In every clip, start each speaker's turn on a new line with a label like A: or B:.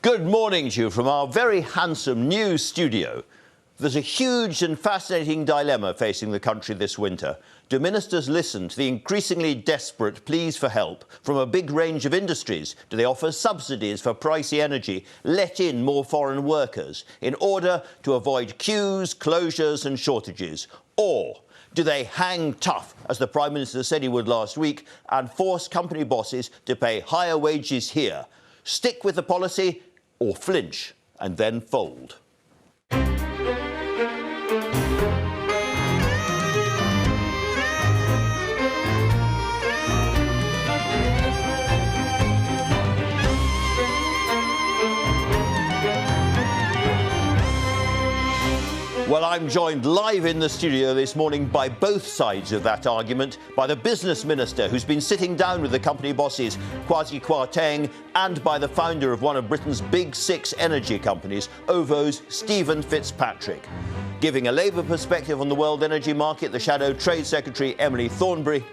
A: Good morning to you from our very handsome new studio. There's a huge and fascinating dilemma facing the country this winter. Do ministers listen to the increasingly desperate pleas for help from a big range of industries? Do they offer subsidies for pricey energy, let in more foreign workers in order to avoid queues, closures and shortages? Or do they hang tough, as the Prime Minister said he would last week, and force company bosses to pay higher wages here? Stick with the policy or flinch and then fold? Well, I'm joined live in the studio this morning by both sides of that argument, by the business minister who's been sitting down with the company bosses, Kwasi Kwarteng, and by the founder of one of Britain's big six energy companies, OVO's Stephen Fitzpatrick. Giving a Labour perspective on the world energy market, the Shadow Trade Secretary, Emily Thornberry.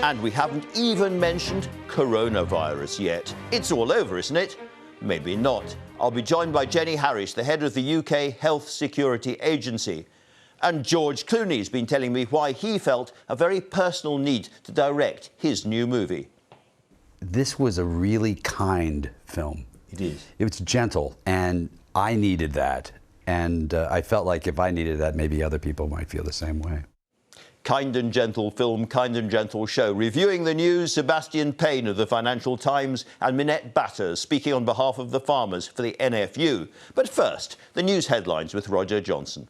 A: And we haven't even mentioned coronavirus yet. It's all over, isn't it? Maybe not. I'll be joined by Jenny Harries, the head of the UK Health Security Agency. And George Clooney's been telling me why he felt a very personal need to direct his new movie.
B: This was a really kind film.
A: It is.
B: It was gentle, and I needed that. And I felt like if I needed that, maybe other people might feel the same way.
A: Kind and gentle film, kind and gentle show. Reviewing the news, Sebastian Payne of the Financial Times and Minette Batters speaking on behalf of the farmers for the NFU. But first, the news headlines with Roger Johnson.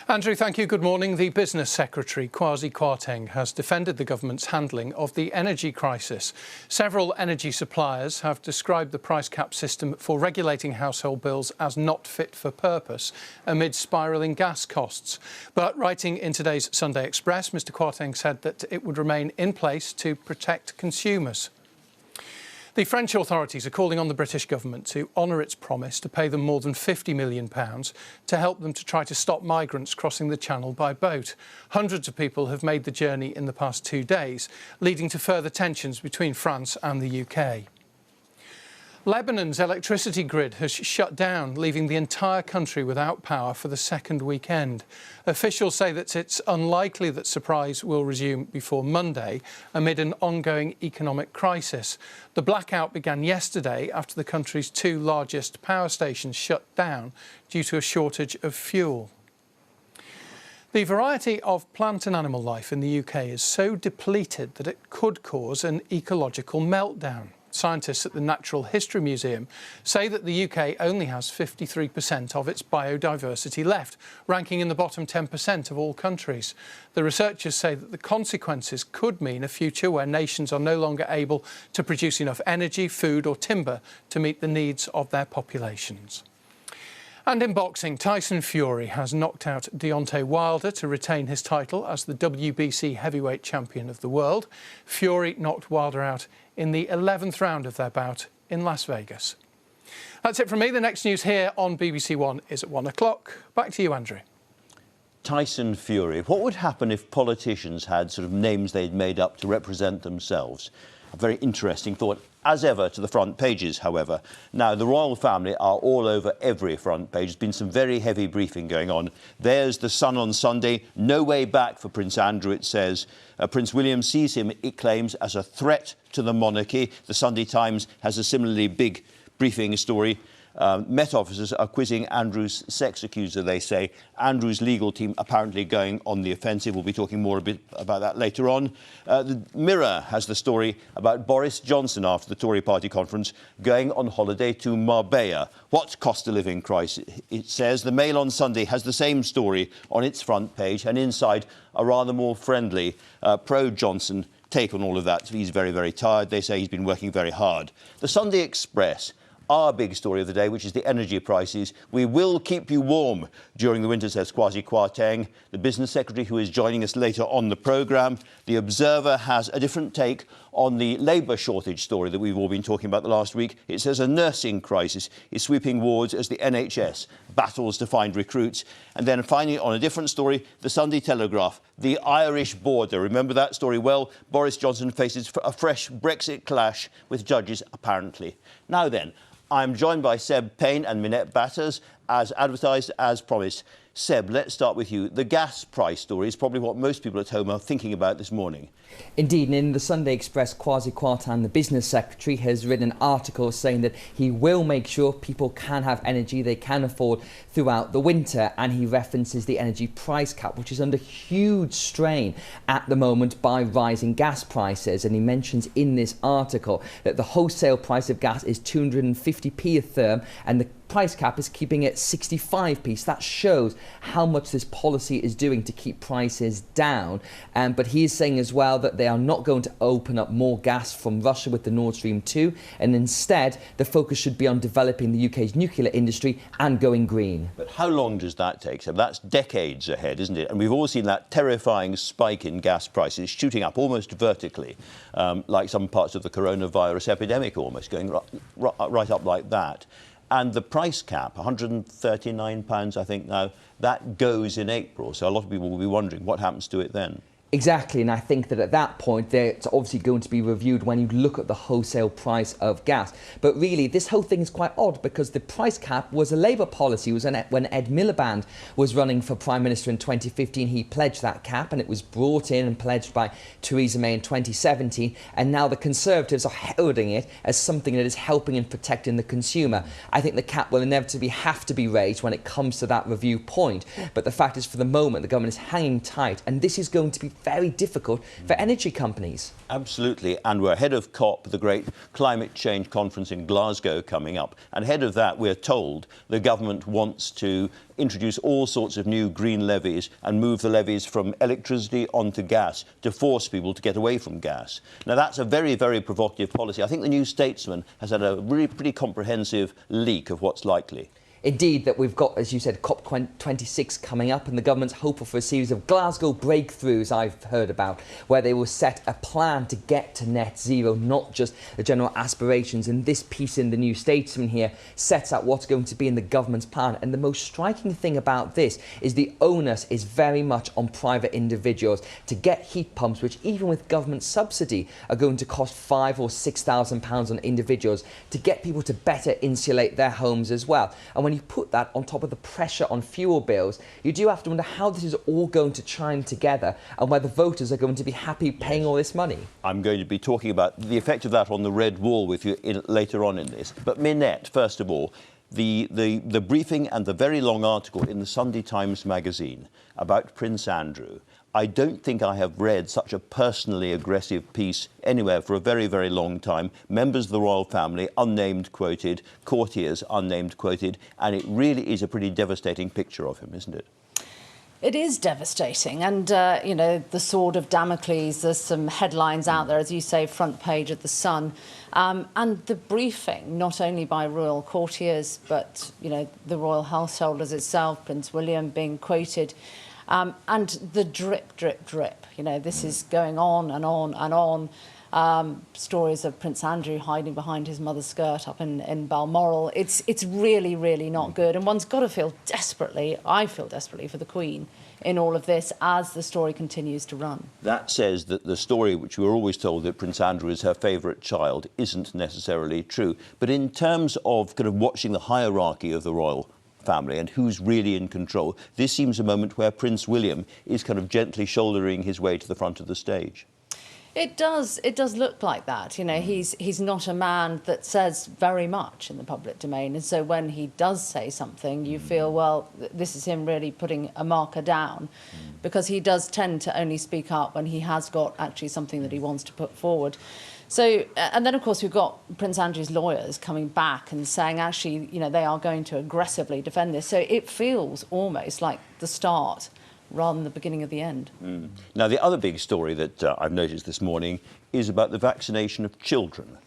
C: Andrew, thank you. Good morning. The Business Secretary, Kwasi Kwarteng, has defended the government's handling of the energy crisis. Several energy suppliers have described the price cap system for regulating household bills as not fit for purpose amid spiralling gas costs. But writing in today's Sunday Express, Mr Kwarteng said that it would remain in place to protect consumers. The French authorities are calling on the British government to honour its promise to pay them more than £50 million to help them to try to stop migrants crossing the Channel by boat. Hundreds of people have made the journey in the past 2 days, leading to further tensions between France and the UK. Lebanon's electricity grid has shut down, leaving the entire country without power for the second weekend. Officials say that it's unlikely that supplies will resume before Monday amid an ongoing economic crisis. The blackout began yesterday after the country's two largest power stations shut down due to a shortage of fuel. The variety of plant and animal life in the UK is so depleted that it could cause an ecological meltdown. Scientists at the Natural History Museum say that the UK only has 53% of its biodiversity left, ranking in the bottom 10% of all countries. The researchers say that the consequences could mean a future where nations are no longer able to produce enough energy, food or timber to meet the needs of their populations. And in boxing, Tyson Fury has knocked out Deontay Wilder to retain his title as the WBC heavyweight champion of the world. Fury knocked Wilder out in the 11th round of their bout in Las Vegas. That's it from me. The next news here on BBC One is at 1 o'clock. Back to you, Andrew.
A: Tyson Fury. What would happen if politicians had sort of names they'd made up to represent themselves? A very interesting thought, as ever, to the front pages, however. Now, the royal family are all over every front page. There's been some very heavy briefing going on. There's the Sun on Sunday. No way back for Prince Andrew, it says. Prince William sees him, it claims, as a threat to the monarchy. The Sunday Times has a similarly big briefing story. Met officers are quizzing Andrew's sex accuser, they say. Andrew's legal team apparently going on the offensive. We'll be talking more a bit about that later on. The Mirror has the story about Boris Johnson after the Tory party conference going on holiday to Marbella. What cost of living crisis, it says. The Mail on Sunday has the same story on its front page, and inside a rather more friendly pro-Johnson take on all of that. He's very, very tired. They say he's been working very hard. The Sunday Express our big story of the day, which is the energy prices. We will keep you warm during the winter, says Kwasi Kwarteng, the business secretary who is joining us later on the programme. The Observer has a different take on the labour shortage story that we've all been talking about the last week. It says a nursing crisis is sweeping wards as the NHS battles to find recruits. And then finally, on a different story, the Sunday Telegraph, the Irish border. Remember that story well? Boris Johnson faces a fresh Brexit clash with judges, apparently. Now then, I'm joined by Seb Payne and Minette Batters, as advertised, as promised. Seb, let's start with you. The gas price story is probably what most people at home are thinking about this morning.
D: Indeed, and in the Sunday Express, Kwasi Kwarteng, the business secretary, has written an article saying that he will make sure people can have energy they can afford throughout the winter, and he references the energy price cap, which is under huge strain at the moment by rising gas prices. And he mentions in this article that the wholesale price of gas is 250p a therm, and the price cap is keeping it 65p. So that shows how much this policy is doing to keep prices down. But he is saying as well that they are not going to open up more gas from Russia with the Nord Stream 2, and instead the focus should be on developing the UK's nuclear industry and going green.
A: But how long does that take? So that's decades ahead, isn't it? And we've all seen that terrifying spike in gas prices shooting up almost vertically, like some parts of the coronavirus epidemic, almost going right up like that. And the price cap, £139, I think now, that goes in April. So a lot of people will be wondering what happens to it then.
D: Exactly, and I think that at that point, it's obviously going to be reviewed when you look at the wholesale price of gas. But really, this whole thing is quite odd because the price cap was a Labour policy. It was when Ed Miliband was running for Prime Minister in 2015, he pledged that cap, and it was brought in and pledged by Theresa May in 2017. And now the Conservatives are heralding it as something that is helping and protecting the consumer. I think the cap will inevitably have to be raised when it comes to that review point. But the fact is, for the moment, the government is hanging tight, and this is going to be very difficult for energy companies.
A: Absolutely, and we're ahead of COP, the great climate change conference in Glasgow coming up. And ahead of that, we're told the government wants to introduce all sorts of new green levies and move the levies from electricity onto gas to force people to get away from gas. Now, that's a very, very provocative policy. I think the New Statesman has had a really pretty comprehensive leak of what's likely.
D: Indeed, that we've got, as you said, COP26 coming up, and the government's hopeful for a series of Glasgow breakthroughs I've heard about, where they will set a plan to get to net zero, not just the general aspirations. And this piece in the New Statesman here sets out what's going to be in the government's plan. And the most striking thing about this is the onus is very much on private individuals to get heat pumps, which even with government subsidy are going to cost £5,000 or £6,000 on individuals, to get people to better insulate their homes as well. And when you put that on top of the pressure on fuel bills, you do have to wonder how this is all going to chime together and whether voters are going to be happy paying all this money.
A: I'm going to be talking about the effect of that on the Red Wall with you later on in this. But Minette, first of all, the briefing and the very long article in the Sunday Times magazine about Prince Andrew. I don't think I have read such a personally aggressive piece anywhere for a very, very long time. Members of the royal family, unnamed quoted, courtiers, unnamed quoted, and it really is a pretty devastating picture of him, isn't it?
E: It is devastating, and, you know, the sword of Damocles, there's some headlines out there, as you say, front page of The Sun, and the briefing, not only by royal courtiers, but, you know, the royal householders itself, Prince William being quoted, and the drip, drip, drip. You know, this is going on and on and on. Stories of Prince Andrew hiding behind his mother's skirt up in Balmoral. It's really, really not good. And one's got to feel desperately, I feel desperately for the Queen in all of this as the story continues to run. That
A: says that the story, which we were always told that Prince Andrew is her favourite child, isn't necessarily true. But in terms of kind of watching the hierarchy of the royal family and who's really in control, this seems a moment where Prince William is kind of gently shouldering his way to the front of the stage.
E: It does look like that. You know, he's not a man that says very much in the public domain, and so when he does say something, you feel, well, this is him really putting a marker down, because he does tend to only speak up when he has got actually something that he wants to put forward. So, and then, of course, we've got Prince Andrew's lawyers coming back and saying, actually, you know, they are going to aggressively defend this. So it feels almost like the start rather than the beginning of the end. Now,
A: the other big story that I've noticed this morning is about the vaccination of children.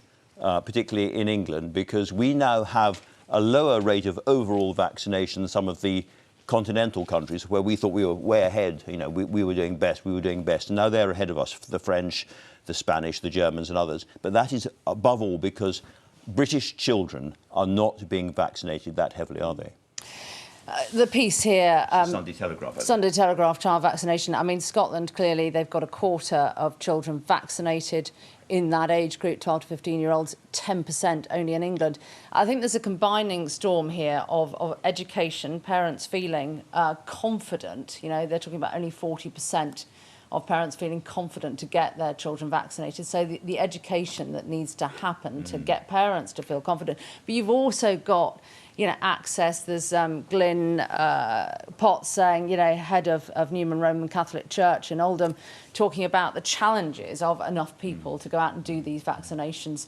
A: particularly in England, because we now have a lower rate of overall vaccination than some of the continental countries where we thought we were way ahead. You know, we were doing best, and now they're ahead of us, the French, the Spanish, the Germans and others. But that is above all because British children are not being vaccinated that heavily, are they?
E: The piece here...
A: Sunday Telegraph.
E: Sunday Telegraph, child vaccination. I mean, Scotland, clearly, they've got a quarter of children vaccinated in that age group, 12 to 15-year-olds, 10% only in England. I think there's a combining storm here of education, parents feeling confident. You know, they're talking about only 40% of parents feeling confident to get their children vaccinated. So the education that needs to happen to get parents to feel confident. But you've also got, you know, access. There's Glyn Potts saying, you know, head of Newman Roman Catholic Church in Oldham, talking about the challenges of enough people to go out and do these vaccinations.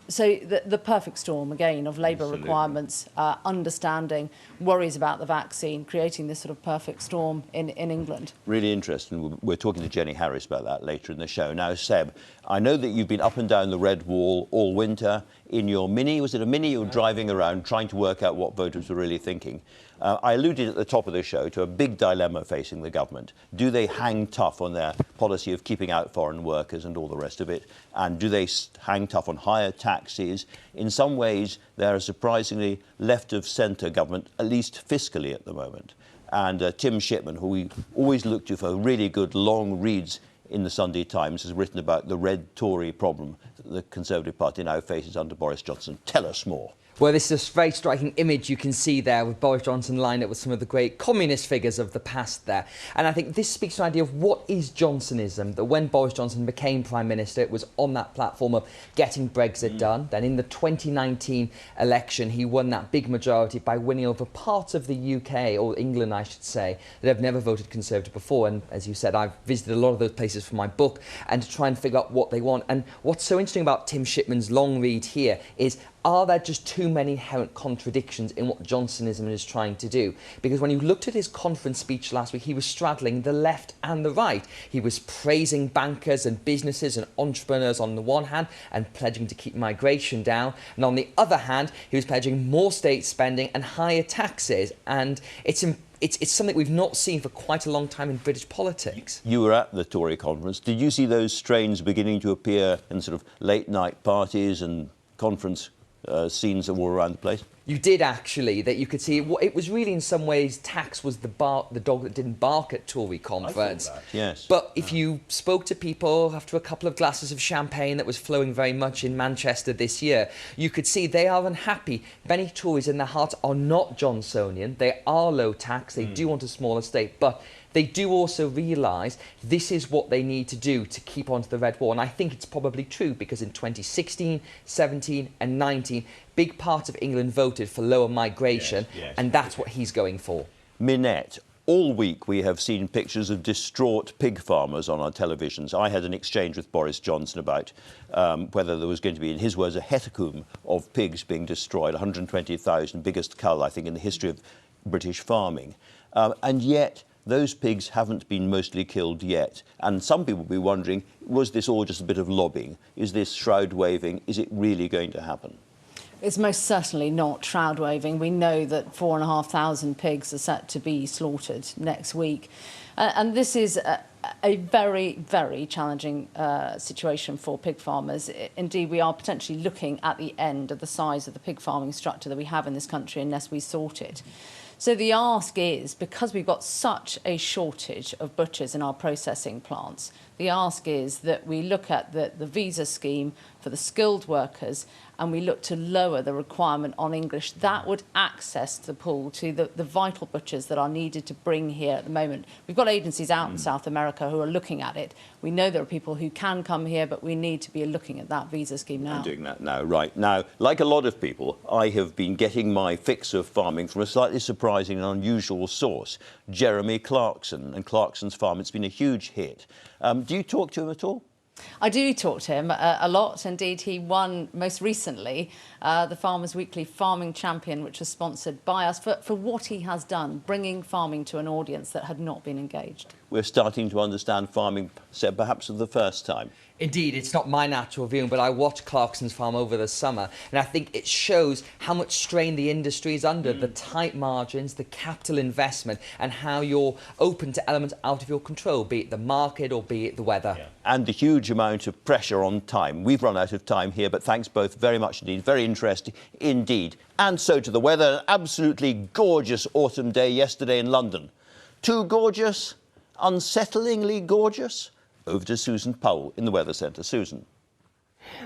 E: So the perfect storm, again, of labour requirements, understanding, worries about the vaccine, creating this sort of perfect storm in England.
A: Really interesting. We're talking to Jenny Harries about that later in the show. Now, Seb, I know that you've been up and down the Red Wall all winter in your Mini. Was it a Mini you were driving around trying to work out what voters were really thinking? I alluded at the top of the show to a big dilemma facing the government. Do they hang tough on their policy of keeping out foreign workers and all the rest of it? And do they hang tough on higher taxes? In some ways, they're a surprisingly left-of-centre government, at least fiscally at the moment. And Tim Shipman, who we always look to for really good long reads in the Sunday Times, has written about the red Tory problem that the Conservative Party now faces under Boris Johnson. Tell us more.
D: Well, this is a very striking image you can see there with Boris Johnson lined up with some of the great communist figures of the past there. And I think this speaks to an idea of what is Johnsonism, that when Boris Johnson became Prime Minister, it was on that platform of getting Brexit done. Then in the 2019 election, he won that big majority by winning over parts of the UK, or England, I should say, that have never voted Conservative before. And as you said, I've visited a lot of those places for my book and to try and figure out what they want. And what's so interesting about Tim Shipman's long read here is, are there just too many inherent contradictions in what Johnsonism is trying to do? Because when you looked at his conference speech last week, he was straddling the left and the right. He was praising bankers and businesses and entrepreneurs on the one hand and pledging to keep migration down. And on the other hand, he was pledging more state spending and higher taxes. And it's something we've not seen for quite a long time in British politics.
A: You were at the Tory conference. Did you see those strains beginning to appear in sort of late-night parties and conference scenes that were around the place?
D: You did, actually, that you could see. It was really, in some ways, tax was the dog that didn't bark at Tory conference.
A: I thought that, yes.
D: But if you spoke to people after a couple of glasses of champagne that was flowing very much in Manchester this year, you could see they are unhappy. Many Tories in their hearts are not Johnsonian. They are low tax. They do want a smaller state. But they do also realise this is what they need to do to keep onto the Red Wall. And I think it's probably true because in 2016, 17 and 19, big parts of England voted for lower migration, and that's what he's going for.
A: Minette, all week we have seen pictures of distraught pig farmers on our televisions. I had an exchange with Boris Johnson about whether there was going to be, in his words, a hecatomb of pigs being destroyed, 120,000, biggest cull, I think, in the history of British farming. And yet, those pigs haven't been mostly killed yet. And some people will be wondering, was this all just a bit of lobbying? Is this shroud waving? Is it really going to happen?
E: It's most certainly not shroud waving. We know that 4,500 pigs are set to be slaughtered next week. And this is a very, very challenging situation for pig farmers. Indeed, we are potentially looking at the end of the size of the pig farming structure that we have in this country unless we sort it. So the ask is, because we've got such a shortage of butchers in our processing plants, the ask is that we look at the visa scheme for the skilled workers and we look to lower the requirement on English. That would access the pool to the vital butchers that are needed to bring here at the moment. We've got agencies out in South America who are looking at it. We know there are people who can come here, but we need to be looking at that visa scheme now.
A: I'm doing that now, right. Now, like a lot of people, I have been getting my fix of farming from a slightly surprising and unusual source, Jeremy Clarkson and Clarkson's Farm. It's been a huge hit. Do you talk to him at all?
E: I do talk to him a lot. Indeed, he won most recently the Farmers Weekly Farming Champion, which was sponsored by us, for what he has done, bringing farming to an audience that had not been engaged.
A: we're starting to understand farming, perhaps for the first time.
D: Indeed, it's not my natural viewing, but I watched Clarkson's farm over the summer, and I think it shows how much strain the industry is under, the tight margins, the capital investment, and how you're open to elements out of your control, be it the market or be it the weather.
A: Yeah. And the huge amount of pressure on time. We've run out of time here, but thanks both very much indeed. Very interesting indeed. And so to the weather, an absolutely gorgeous autumn day yesterday in London. Too gorgeous? Unsettlingly gorgeous? Over to Susan Powell in the Weather Centre. Susan.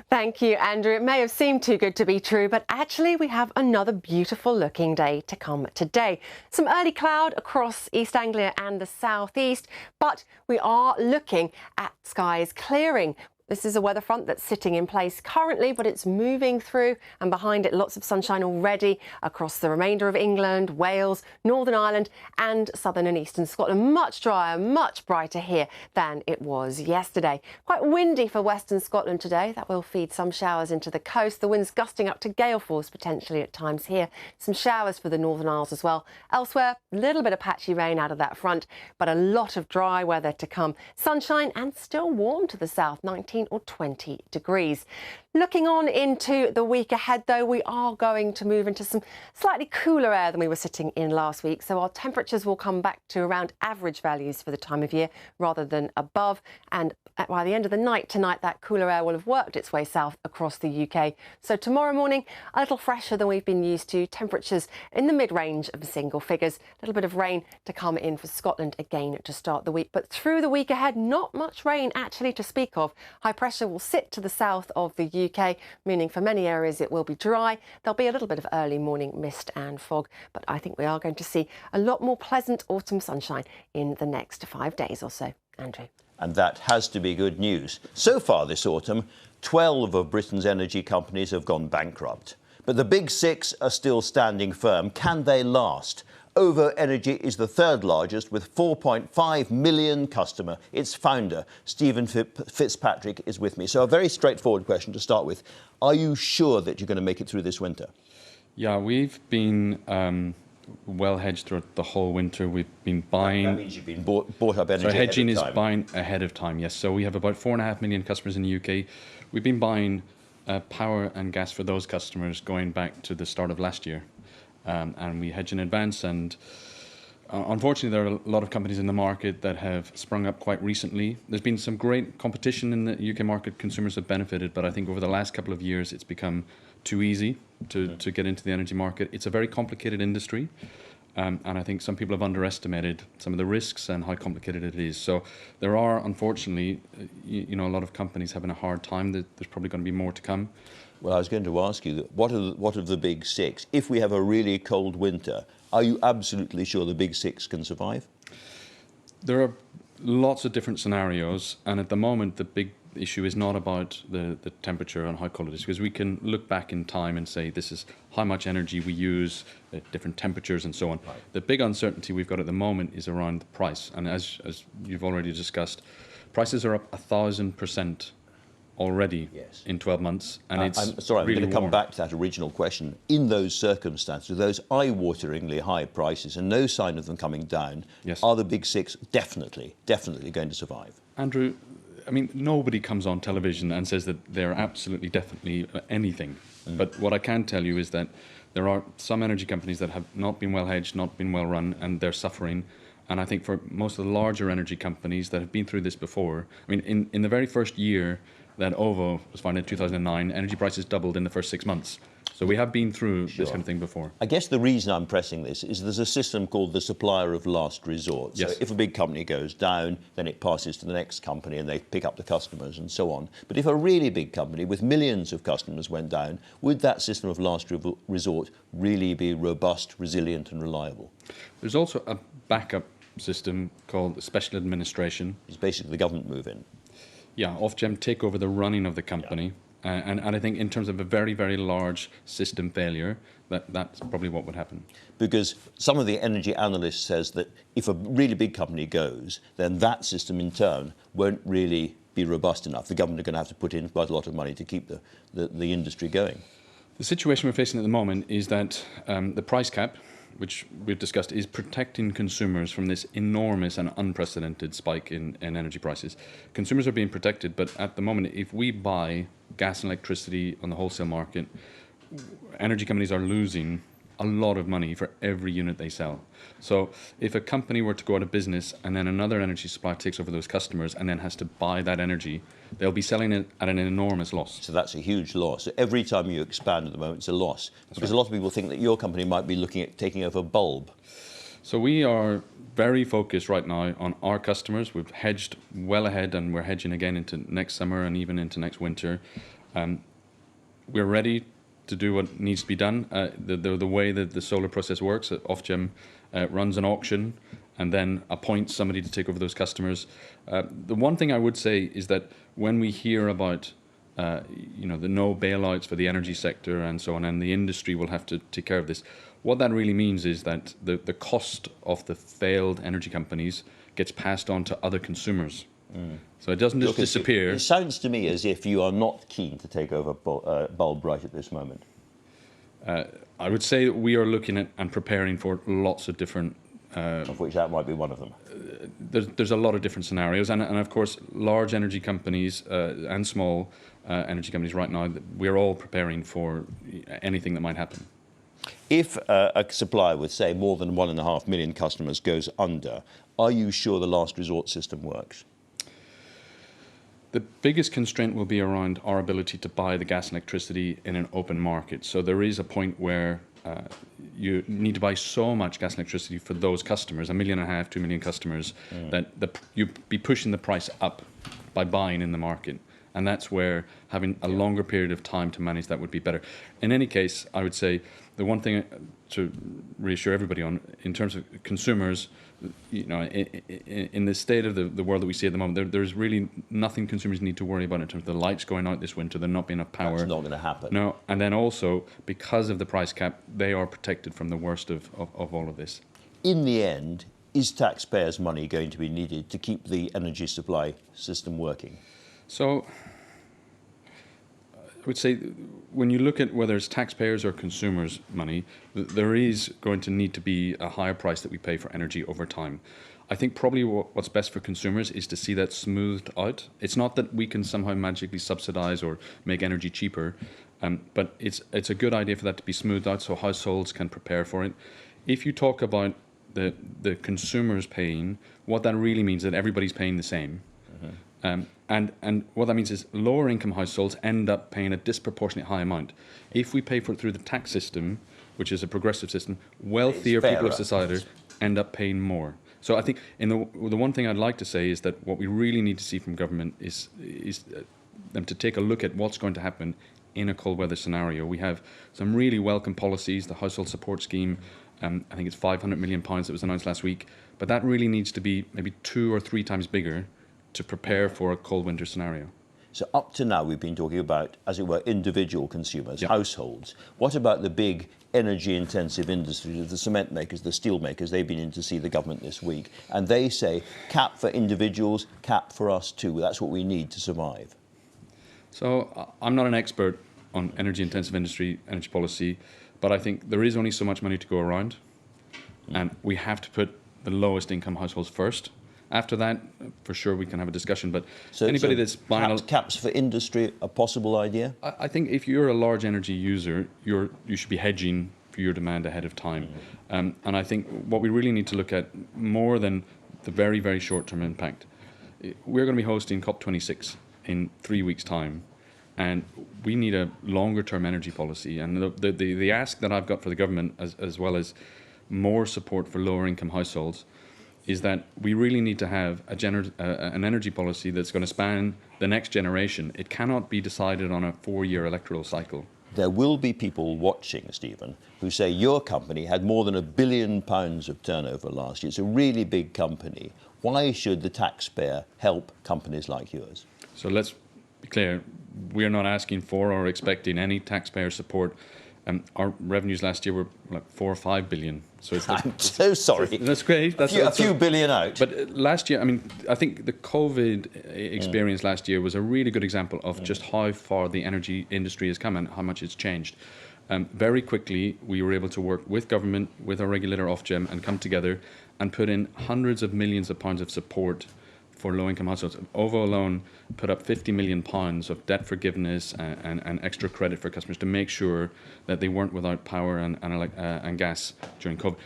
F: Thank you, Andrew. It may have seemed too good to be true, but actually we have another beautiful looking day to come today. Some early cloud across East Anglia and the southeast, but we are looking at skies clearing. This is a weather front that's sitting in place currently, but it's moving through, and behind it lots of sunshine already across the remainder of England, Wales, Northern Ireland and southern and eastern Scotland. Much drier, much brighter here than it was yesterday. Quite windy for western Scotland today. That will feed some showers into the coast. The winds gusting up to gale force potentially at times here. Some showers for the Northern Isles as well. Elsewhere, a little bit of patchy rain out of that front, but a lot of dry weather to come. Sunshine and still warm to the south, 19 or 20 degrees. Looking on into the week ahead, though, we are going to move into some slightly cooler air than we were sitting in last week. So our temperatures will come back to around average values for the time of year rather than above. And by the end of the night tonight, that cooler air will have worked its way south across the UK. So tomorrow morning, a little fresher than we've been used to. Temperatures in the mid-range of single figures. A little bit of rain to come in for Scotland again to start the week. But through the week ahead, not much rain actually to speak of. High pressure will sit to the south of the UK, meaning for many areas it will be dry. There'll be a little bit of early morning mist and fog, but I think we are going to see a lot more pleasant autumn sunshine in the next 5 days or so. Andrew.
A: And that has to be good news. So far this autumn, 12 of Britain's energy companies have gone bankrupt. But the big six are still standing firm. Can they last? OVO Energy is the third largest with 4.5 million customer. Its founder, Stephen Fitzpatrick, is with me. So a very straightforward question to start with. Are you sure that you're going to make it through this winter?
G: Yeah, we've been well hedged throughout the whole winter. We've been buying...
A: That means you've been bought up energy.
G: So hedging
A: ahead of
G: is buying ahead of time, yes. So we have about 4.5 million customers in the UK. We've been buying power and gas for those customers going back to the start of last year. And we hedge in advance, and unfortunately there are a lot of companies in the market that have sprung up quite recently. There's been some great competition in the UK market. Consumers have benefited, but I think over the last couple of years it's become too easy to get into the energy market. It's a very complicated industry, and I think some people have underestimated some of the risks and how complicated it is. So there are, unfortunately, a lot of companies having a hard time. There's probably going to be more to come.
A: Well, I was going to ask you, what of the big six? If we have a really cold winter, are you absolutely sure the big six can survive?
G: There are lots of different scenarios, and at the moment the big issue is not about the temperature and how cold it is, because we can look back in time and say this is how much energy we use at different temperatures and so on. Right. The big uncertainty we've got at the moment is around the price, and as you've already discussed, prices are up 1,000% already in 12 months, and it's
A: I'm sorry,
G: really
A: I'm going to come
G: warm.
A: back to that original question. In those circumstances, those eye-wateringly high prices and no sign of them coming down, are the big six definitely going to survive?
G: Andrew, I mean, nobody comes on television and says that they're absolutely, definitely anything. But what I can tell you is that there are some energy companies that have not been well hedged, not been well run, and they're suffering. And I think for most of the larger energy companies that have been through this before, I mean, in the very first year that OVO was founded in 2009, energy prices doubled in the first 6 months. So we have been through this kind of thing before. I
A: guess the reason I'm pressing this is there's a system called the supplier of last resort. So if a big company goes down, then it passes to the next company and they pick up the customers and so on. But if a really big company with millions of customers went down, would that system of last resort really be robust, resilient and reliable?
G: There's also a backup system called special administration.
A: It's basically the government move in.
G: Yeah, Ofgem take over the running of the company. And I think in terms of a very, very large system failure, that's probably what would happen.
A: Because some of the energy analysts says that if a really big company goes, then that system in turn won't really be robust enough. The government are going to have to put in quite a lot of money to keep the industry going.
G: The situation we're facing at the moment is that the price cap which we've discussed, is protecting consumers from this enormous and unprecedented spike in energy prices. Consumers are being protected, but at the moment, if we buy gas and electricity on the wholesale market, energy companies are losing a lot of money for every unit they sell. So if a company were to go out of business and then another energy supplier takes over those customers and then has to buy that energy, they'll be selling it at an enormous loss.
A: So that's a huge loss. So every time you expand at the moment, it's a loss. Because a lot of people think that your company might be looking at taking over Bulb.
G: So we are very focused right now on our customers. We've hedged well ahead, and we're hedging again into next summer and even into next winter. We're ready to do what needs to be done. The way that the solar process works, Ofgem runs an auction and then appoints somebody to take over those customers. The one thing I would say is that when we hear about the no bailouts for the energy sector and so on, and the industry will have to take care of this, what that really means is that the cost of the failed energy companies gets passed on to other consumers. So it doesn't just disappear.
A: It sounds to me as if you are not keen to take over Bulb right at this moment.
G: I would say that we are looking at and preparing for lots of different...
A: of which that might be one of them.
G: There's a lot of different scenarios. And of course, large energy companies and small energy companies right now, we're all preparing for anything that might happen.
A: If a supplier with, say, more than 1.5 million customers goes under, are you sure the last resort system works?
G: The biggest constraint will be around our ability to buy the gas and electricity in an open market. So there is a point where you need to buy so much gas and electricity for those customers, 1.5 million, 2 million customers, that you'd be pushing the price up by buying in the market. And that's where having a longer period of time to manage that would be better. In any case, I would say the one thing to reassure everybody on, in terms of consumers, in the state of the world that we see at the moment, there's really nothing consumers need to worry about in terms of the lights going out this winter, there not being enough power.
A: That's not going to happen.
G: No, and then also, because of the price cap, they are protected from the worst of all of this.
A: In the end, is taxpayers' money going to be needed to keep the energy supply system working?
G: So I would say when you look at whether it's taxpayers or consumers' money, there is going to need to be a higher price that we pay for energy over time. I think probably what's best for consumers is to see that smoothed out. It's not that we can somehow magically subsidise or make energy cheaper, but it's a good idea for that to be smoothed out so households can prepare for it. If you talk about the consumers paying, what that really means is that everybody's paying the same. And what that means is lower income households end up paying a disproportionately high amount. If we pay for it through the tax system, which is a progressive system, wealthier people of society end up paying more. So I think the one thing I'd like to say is that what we really need to see from government is them to take a look at what's going to happen in a cold weather scenario. We have some really welcome policies, the household support scheme, I think it's £500 million that was announced last week, but that really needs to be maybe 2 or 3 times bigger to prepare for a cold winter scenario.
A: So up to now, we've been talking about, as it were, individual consumers, households. What about the big energy-intensive industries, the cement makers, the steel makers? They've been in to see the government this week, and they say, cap for individuals, cap for us too. That's what we need to survive.
G: So I'm not an expert on energy-intensive industry, energy policy, but I think there is only so much money to go around, and we have to put the lowest income households first. After that, for sure, we can have a discussion. But anybody that's buying
A: caps for industry, a possible idea?
G: I think if you're a large energy user, you should be hedging for your demand ahead of time. And I think what we really need to look at, more than the very, very short-term impact, we're going to be hosting COP26 in 3 weeks' time, and we need a longer-term energy policy. And the ask that I've got for the government, as well as more support for lower-income households, is that we really need to have an energy policy that's going to span the next generation. It cannot be decided on a 4-year electoral cycle.
A: There will be people watching, Stephen, who say your company had more than £1 billion of turnover last year. It's a really big company. Why should the taxpayer help companies like yours?
G: So let's be clear. We're not asking for or expecting any taxpayer support. Our revenues last year were like 4 or 5 billion. So it's
A: I'm so sorry.
G: That's great. That's
A: a few billion out.
G: But last year, I mean, I think the COVID experience last year was a really good example of just how far the energy industry has come and how much it's changed. Very quickly, we were able to work with government, with our regulator Ofgem, and come together and put in hundreds of millions of pounds of support for low-income households. OVO alone put up £50 million of debt forgiveness and extra credit for customers to make sure that they weren't without power and gas during COVID.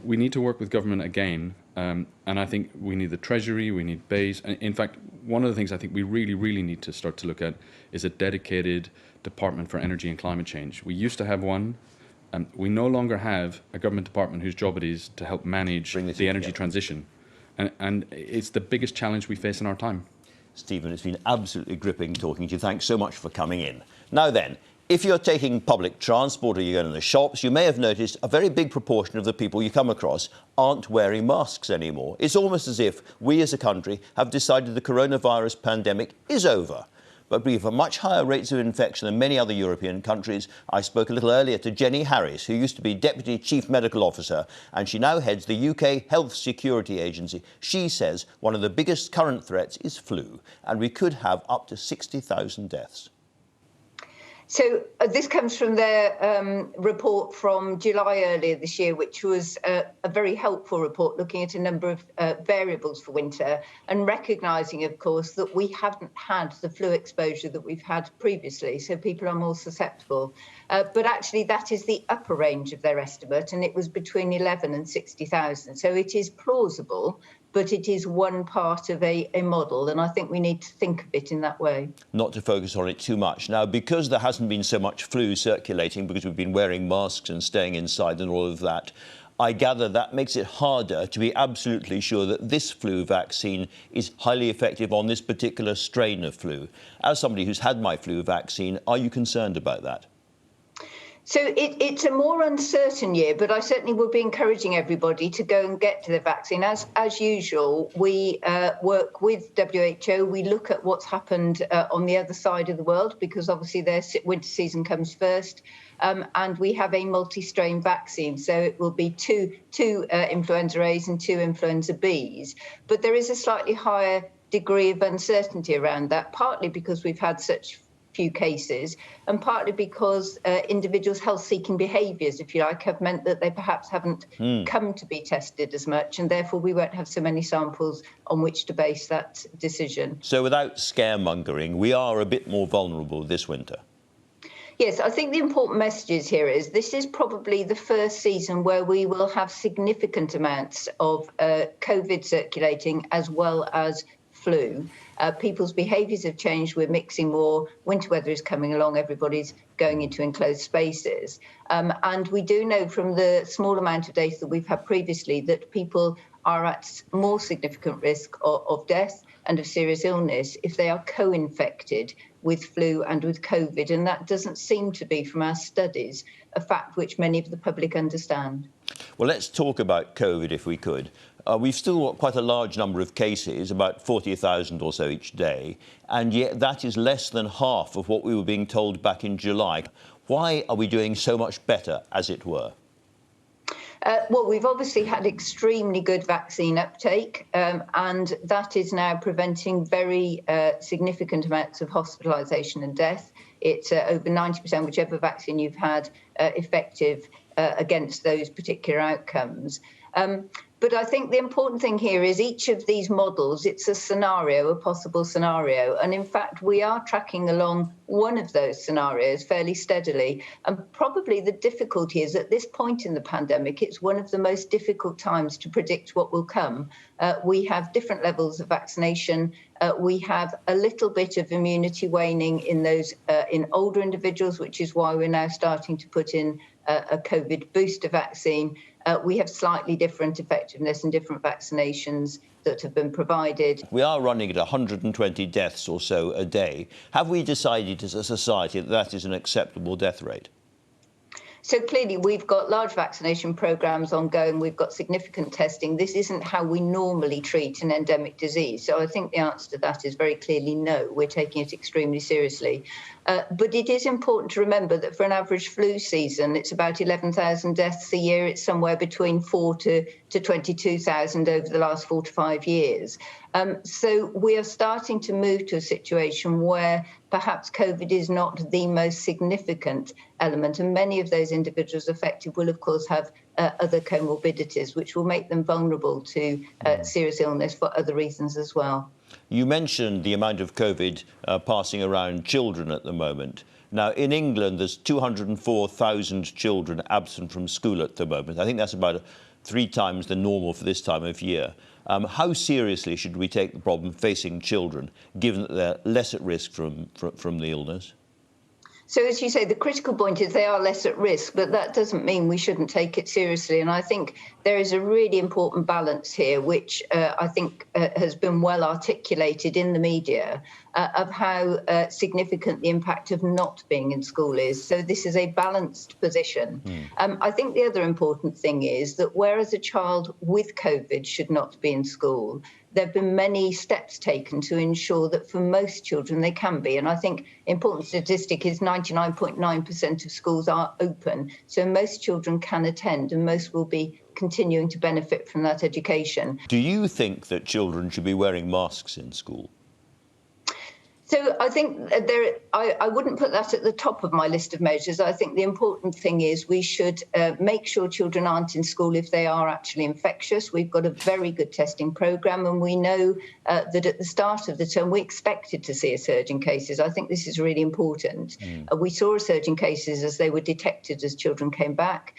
G: We need to work with government again, and I think we need the Treasury, we need BEIS. In fact, one of the things I think we really need to start to look at is a dedicated Department for Energy and Climate Change. We used to have one. We no longer have a government department whose job it is to help manage the energy transition. And it's the biggest challenge we face in our time.
A: Stephen, it's been absolutely gripping talking to you. Thanks so much for coming in. Now then, if you're taking public transport or you're going to the shops, you may have noticed a very big proportion of the people you come across aren't wearing masks anymore. It's almost as if we as a country have decided the coronavirus pandemic is over. But we have much higher rates of infection than many other European countries. I spoke a little earlier to Jenny Harries, who used to be Deputy Chief Medical Officer, and she now heads the UK Health Security Agency. She says one of the biggest current threats is flu, and we could have up to 60,000 deaths.
H: So this comes from their report from July earlier this year, which was a very helpful report looking at a number of variables for winter and recognising, of course, that we haven't had the flu exposure that we've had previously, so people are more susceptible. But actually, that is the upper range of their estimate, and it was between 11 and 60,000. So it is plausible, but it is one part of a model, and I think we need to think of it in that way. Not to focus on it too much. Now, because there hasn't been so much flu circulating, because we've been wearing masks and staying inside and all of that, I gather that makes it harder to be absolutely sure that this flu vaccine is highly effective on this particular strain of flu. As somebody who's had my flu vaccine, are you concerned about that? So it's a more uncertain year, but I certainly would be encouraging everybody to go and get to the vaccine. As usual, we work with WHO. We look at what's happened on the other side of the world, because obviously their winter season comes first. And we have a multi-strain vaccine, so it will be two influenza A's and 2 influenza B's. But there is a slightly higher degree of uncertainty around that, partly because we've had such few cases, and partly because individuals' health-seeking behaviours, if you like, have meant that they perhaps haven't come to be tested as much, and therefore we won't have so many samples on which to base that decision. So without scaremongering, we are a bit more vulnerable this winter. Yes, I think the important messages here is this is probably the first season where we will have significant amounts of COVID circulating as well as flu. People's behaviours have changed. We're mixing more. Winter weather is coming along. Everybody's going into enclosed spaces. And we do know from the small amount of data that we've had previously that people are at more significant risk of death and of serious illness if they are co-infected with flu and with COVID. And that doesn't seem to be, from our studies, a fact which many of the public understand. Well, let's talk about COVID if we could. We've still got quite a large number of cases, about 40,000 or so each day, and yet that is less than half of what we were being told back in July. Why are we doing so much better, as it were? Well, we've obviously had extremely good vaccine uptake, and that is now preventing very significant amounts of hospitalisation and death. It's over 90%, whichever vaccine you've had, effective against those particular outcomes. But I think the important thing here is each of these models, it's a scenario, a possible scenario. And in fact, we are tracking along one of those scenarios fairly steadily. And probably the difficulty is at this point in the pandemic, it's one of the most difficult times to predict what will come. We have different levels of vaccination. We have a little bit of immunity waning in those in older individuals, which is why we're now starting to put in a COVID booster vaccine. We have slightly different effectiveness in different vaccinations that have been provided. We are running at 120 deaths or so a day. Have we decided as a society that that is an acceptable death rate? So clearly we've got large vaccination programmes ongoing, we've got significant testing. This isn't how we normally treat an endemic disease. So I think the answer to that is very clearly no, we're taking it extremely seriously. But it is important to remember that for an average flu season, it's about 11,000 deaths a year. It's somewhere between 4,000 to 22,000 over the last 4 to 5 years. So we are starting to move to a situation where perhaps COVID is not the most significant element, and many of those individuals affected will, of course, have other comorbidities, which will make them vulnerable to serious illness for other reasons as well.
A: You mentioned the amount of COVID passing around children at the moment. Now, in England, there's 204,000 children absent from school at the moment. I think that's about 3 times the normal for this time of year. How seriously should we take the problem facing children, given that they're less at risk from the illness?
H: So, as you say, the critical point is they are less at risk, but that doesn't mean we shouldn't take it seriously. And I think there is a really important balance here, which I think has been well articulated in the media, of how significant the impact of not being in school is. So this is a balanced position. I think the other important thing is that whereas a child with COVID should not be in school, there have been many steps taken to ensure that for most children they can be. And I think important statistic is 99.9% of schools are open. So most children can attend and most will be continuing to benefit from that education.
A: Do you think that children should be wearing masks in school?
H: So I think I wouldn't put that at the top of my list of measures. I think the important thing is we should make sure children aren't in school if they are actually infectious. We've got a very good testing programme, and we know that at the start of the term we expected to see a surge in cases. I think this is really important. We saw a surge in cases as they were detected as children came back.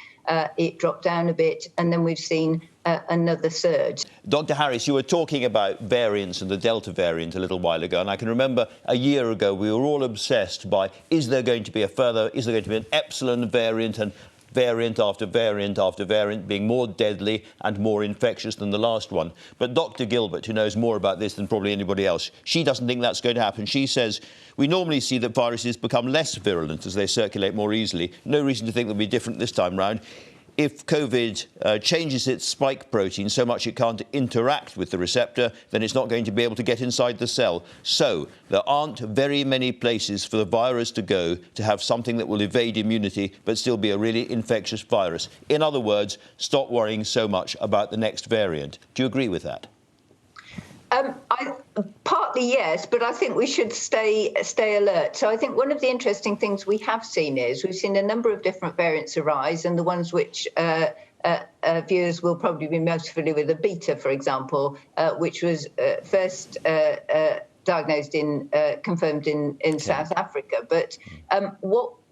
H: It dropped down a bit, and then we've seen another surge.
A: Dr. Harries, you were talking about variants and the Delta variant a little while ago, and I can remember a year ago we were all obsessed by is there going to be an Epsilon variant, and variant after variant after variant being more deadly and more infectious than the last one. But Dr. Gilbert, who knows more about this than probably anybody else, she doesn't think that's going to happen. She says we normally see that viruses become less virulent as they circulate more easily. No reason to think they'll be different this time round. If COVID changes its spike protein so much it can't interact with the receptor, then it's not going to be able to get inside the cell. So there aren't very many places for the virus to go to have something that will evade immunity but still be a really infectious virus. In other words, stop worrying so much about the next variant. Do you agree with that?
H: Partly yes, but I think we should stay alert. So I think one of the interesting things we have seen is we've seen a number of different variants arise, and the ones which viewers will probably be most familiar with, the beta, for example, which was first diagnosed confirmed in South Africa. But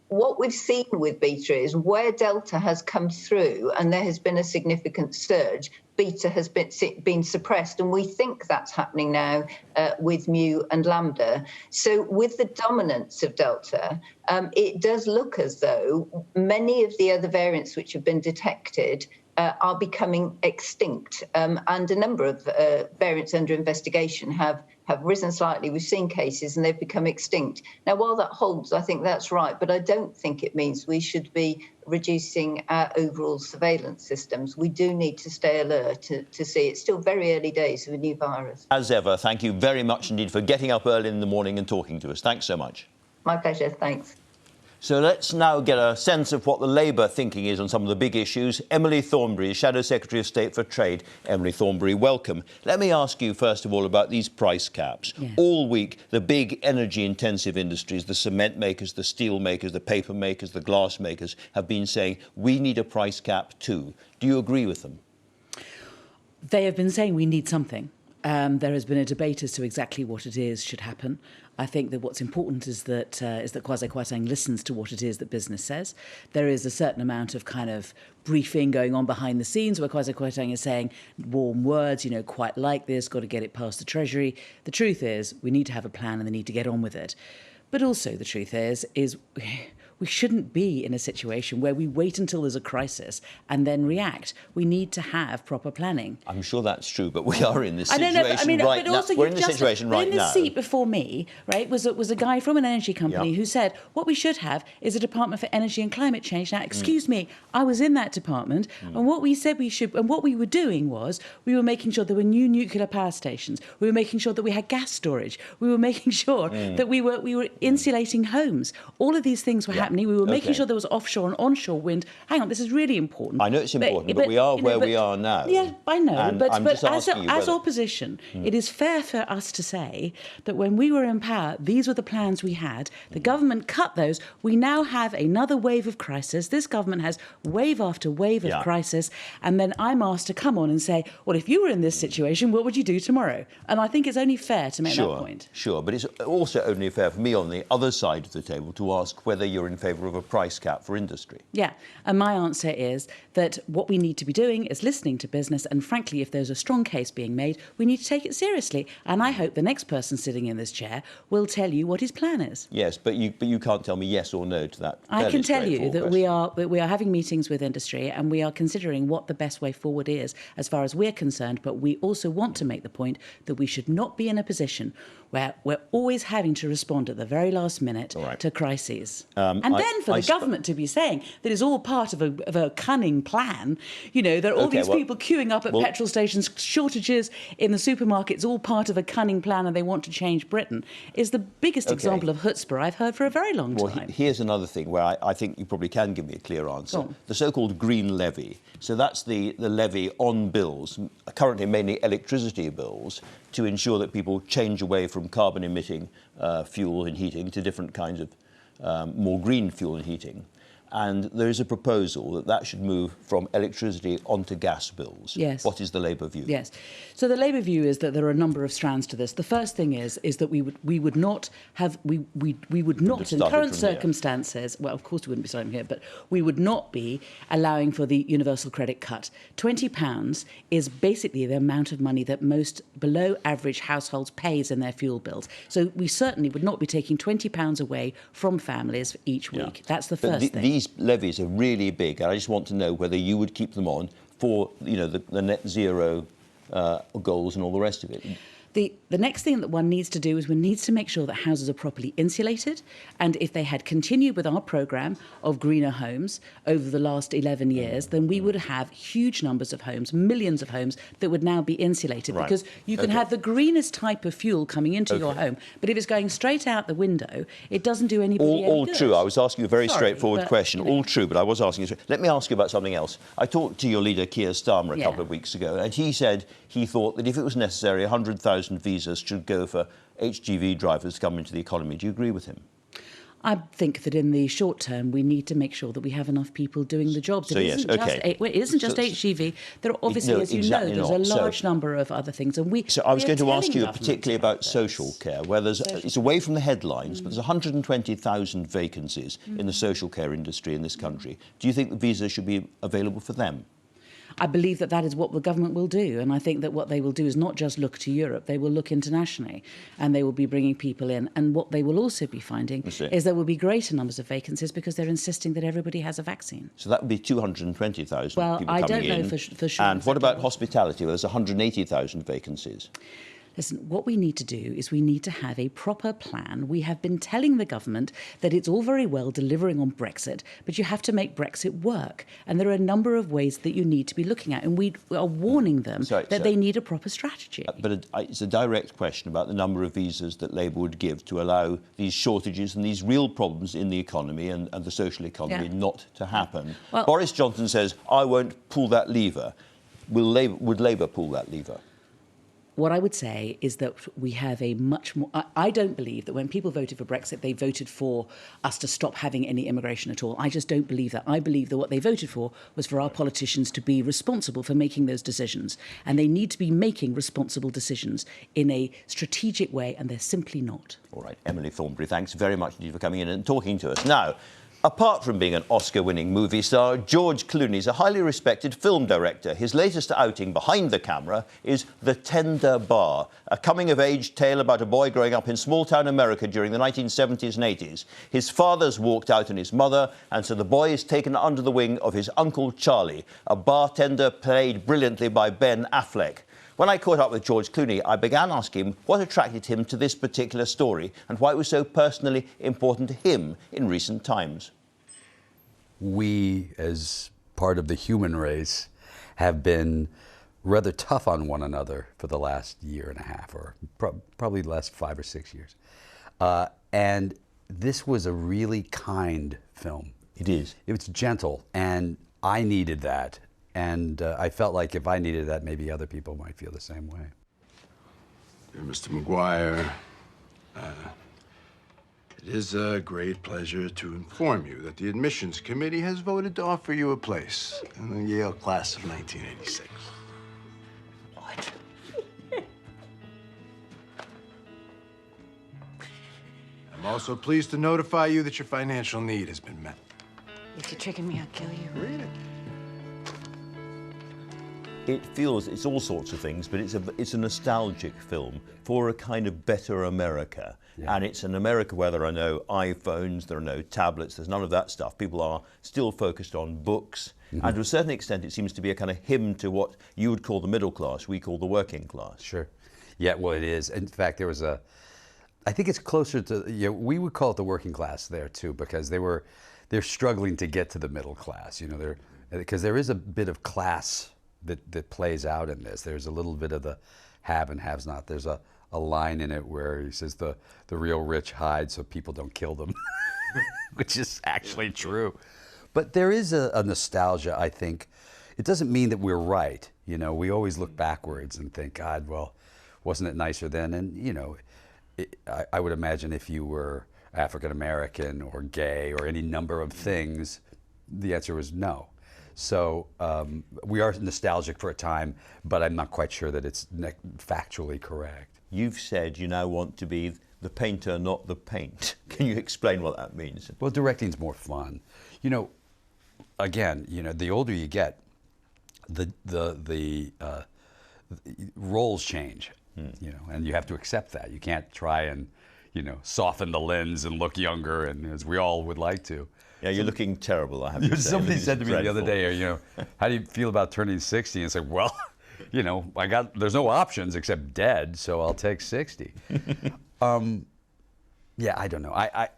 H: what we've seen with beta is where Delta has come through and there has been a significant surge, beta has been suppressed, and we think that's happening now with mu and lambda. So with the dominance of Delta, it does look as though many of the other variants which have been detected are becoming extinct, and a number of variants under investigation have risen slightly. We've seen cases and they've become extinct. Now, while that holds, I think that's right, but I don't think it means we should be reducing our overall surveillance systems. We do need to stay alert to see. It's still very early days of a new virus.
A: As ever, thank you very much indeed for getting up early in the morning and talking to us. Thanks so much.
H: My pleasure, thanks.
A: So let's now get a sense of what the Labour thinking is on some of the big issues. Emily Thornberry, Shadow Secretary of State for Trade. Emily Thornberry, welcome. Let me ask you, first of all, about these price caps. Yeah. All week, the big energy-intensive industries, the cement makers, the steel makers, the paper makers, the glass makers, have been saying, we need a price cap too. Do you agree with them?
I: They have been saying we need something. There has been a debate as to exactly what it is should happen. I think that what's important is that Kwasi Kwarteng listens to what it is that business says. There is a certain amount of kind of briefing going on behind the scenes where Kwasi Kwarteng is saying warm words, quite like this, got to get it past the Treasury. The truth is we need to have a plan and they need to get on with it. But also the truth is we shouldn't be in a situation where we wait until there's a crisis and then react. We need to have proper planning.
A: I'm sure that's true, but we are in this situation right now. We're in this situation right now.
I: In the seat before me, right, was a guy from an energy company who said, what we should have is a Department for Energy and Climate Change. Now, excuse me, I was in that department, and what we said we should, and what we were doing was we were making sure there were new nuclear power stations. We were making sure that we had gas storage. We were making sure that we were insulating homes. All of these things were happening. We were making sure there was offshore and onshore wind. Hang on, this is really important.
A: I know it's important, but we are where we are now.
I: Yeah, I know.
A: And
I: but
A: I'm just asking you
I: as
A: whether...
I: opposition, it is fair for us to say that when we were in power, these were the plans we had. The government cut those. We now have another wave of crisis. This government has wave after wave of crisis. And then I'm asked to come on and say, well, if you were in this situation, what would you do tomorrow? And I think it's only fair to make that point.
A: Sure, but it's also only fair for me on the other side of the table to ask whether you're in favour of a price cap for industry.
I: Yeah, and my answer is that what we need to be doing is listening to business, and frankly, if there's a strong case being made, we need to take it seriously. And I hope the next person sitting in this chair will tell you what his plan is.
A: Yes, but you can't tell me yes or no to that.
I: I can tell you that
A: question.
I: we are having meetings with industry, and we are considering what the best way forward is as far as we're concerned, but we also want to make the point that we should not be in a position where we're always having to respond at the very last minute to crises. And then for the government to be saying that it's all part of a cunning plan, you know, there are all these people queuing up at petrol stations, shortages in the supermarkets, all part of a cunning plan, and they want to change Britain, is the biggest example of chutzpah I've heard for a very long time.
A: Well, here's another thing where I think you probably can give me a clear answer. The so-called green levy. So that's the levy on bills, currently mainly electricity bills, to ensure that people change away from carbon-emitting fuel and heating to different kinds of more green fuel and heating. And there is a proposal that should move from electricity onto gas bills.
I: Yes.
A: What is the Labour view?
I: Yes. So the Labour view is that there are a number of strands to this. The first thing is that we would not in current circumstances, well, of course we wouldn't be starting here, but we would not be allowing for the universal credit cut. £20 is basically the amount of money that most below average households pays in their fuel bills. So we certainly would not be taking £20 away from families each week. That's the first thing.
A: These levies are really big, and I just want to know whether you would keep them on for, you know, the net zero goals and all the rest of it.
I: The next thing that one needs to do is one needs to make sure that houses are properly insulated, and if they had continued with our programme of greener homes over the last 11 years, then we would have huge numbers of homes, millions of homes, that would now be insulated, because you can have the greenest type of fuel coming into your home, but if it's going straight out the window, it doesn't do anybody any good.
A: All true. I was asking you a very straightforward question. You know. All true, but I was asking you... Let me ask you about something else. I talked to your leader, Keir Starmer, a couple of weeks ago, and he said he thought that if it was necessary, 100,000 visas should go for HGV drivers to come into the economy. Do you agree with him?
I: I think that in the short term, we need to make sure that we have enough people doing the jobs.
A: So,
I: it isn't just HGV. There are obviously, as you know, there's a large number of other things. And
A: so I was going to ask you particularly about social care, where it's away from the headlines, but there's 120,000 vacancies in the social care industry in this country. Do you think the visas should be available for them?
I: I believe that that is what the government will do, and I think that what they will do is not just look to Europe, they will look internationally, and they will be bringing people in. And what they will also be finding is there will be greater numbers of vacancies because they're insisting that everybody has a vaccine.
A: So that would be 220,000 people coming in.
I: Well, I don't know for sure.
A: And what about hospitality, where there's 180,000 vacancies?
I: Listen, what we need to do is we need to have a proper plan. We have been telling the government that it's all very well delivering on Brexit, but you have to make Brexit work. And there are a number of ways that you need to be looking at. And we are warning them that they need a proper strategy.
A: But it's a direct question about the number of visas that Labour would give to allow these shortages and these real problems in the economy and the social economy not to happen. Well, Boris Johnson says, I won't pull that lever. Would Labour pull that lever?
I: What I would say is that we have a much more... I don't believe that when people voted for Brexit, they voted for us to stop having any immigration at all. I just don't believe that. I believe that what they voted for was for our politicians to be responsible for making those decisions. And they need to be making responsible decisions in a strategic way, and they're simply not.
A: All right, Emily Thornberry, thanks very much indeed for coming in and talking to us. Now, apart from being an Oscar-winning movie star, George Clooney is a highly respected film director. His latest outing behind the camera is The Tender Bar, a coming-of-age tale about a boy growing up in small-town America during the 1970s and 80s. His father's walked out on his mother, and so the boy is taken under the wing of his Uncle Charlie, a bartender played brilliantly by Ben Affleck. When I caught up with George Clooney, I began asking him what attracted him to this particular story and why it was so personally important to him in recent times.
B: We, as part of the human race, have been rather tough on one another for the last year and a half, or probably the last 5 or 6 years. And this was a really kind film.
A: It is.
B: It was gentle, and I needed that. And I felt like if I needed that, maybe other people might feel the same way.
J: Dear Mr. McGuire, it is a great pleasure to inform you that the admissions committee has voted to offer you a place in the Yale class of 1986.
E: What?
J: I'm also pleased to notify you that your financial need has been met.
K: If you trigger me, I'll kill you.
J: Read it.
A: It feels, it's all sorts of things, but it's a nostalgic film for a kind of better America. Yeah. And it's an America where there are no iPhones, there are no tablets, there's none of that stuff. People are still focused on books. Mm-hmm. And to a certain extent, it seems to be a kind of hymn to what you would call the middle class, we call the working class.
B: Sure. Yeah, well, it is. In fact, there was I think it's closer to, we would call it the working class there too, because they're struggling to get to the middle class, because there is a bit of class that plays out in this. There's a little bit of the have and haves not. There's a line in it where he says the real rich hide so people don't kill them, which is actually true. But there is a nostalgia, I think. It doesn't mean that we're right. We always look backwards and think, God, well, wasn't it nicer then? And, I would imagine if you were African American or gay or any number of things, the answer was no. So we are nostalgic for a time, but I'm not quite sure that it's factually correct.
A: You've said you now want to be the painter, not the paint. Can you explain what that means?
B: Well, directing's more fun. Again, the older you get, the roles change. And you have to accept that. You can't try and, soften the lens and look younger, and as we all would like to.
A: Yeah, you're looking terrible, I have to say.
B: Somebody said to me the other day, how do you feel about turning 60? And it's like, well, there's no options except dead, so I'll take 60. Yeah, I don't know. I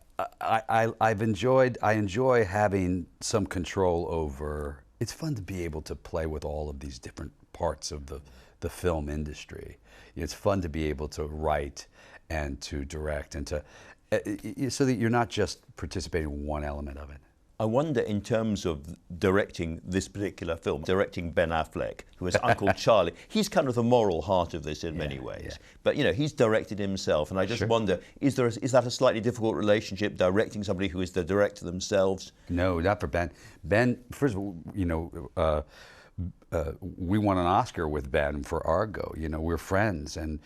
B: enjoy having some control over. It's fun to be able to play with all of these different parts of the film industry. It's fun to be able to write and to direct and to so that you're not just participating in one element of it.
A: I wonder, in terms of directing this particular film, directing Ben Affleck, who is Uncle Charlie, he's kind of the moral heart of this in many ways. Yeah. But, he's directed himself, and I just wonder, is that a slightly difficult relationship, directing somebody who is the director themselves? No,
B: not for Ben. Ben, first of all, we won an Oscar with Ben for Argo. We're friends, and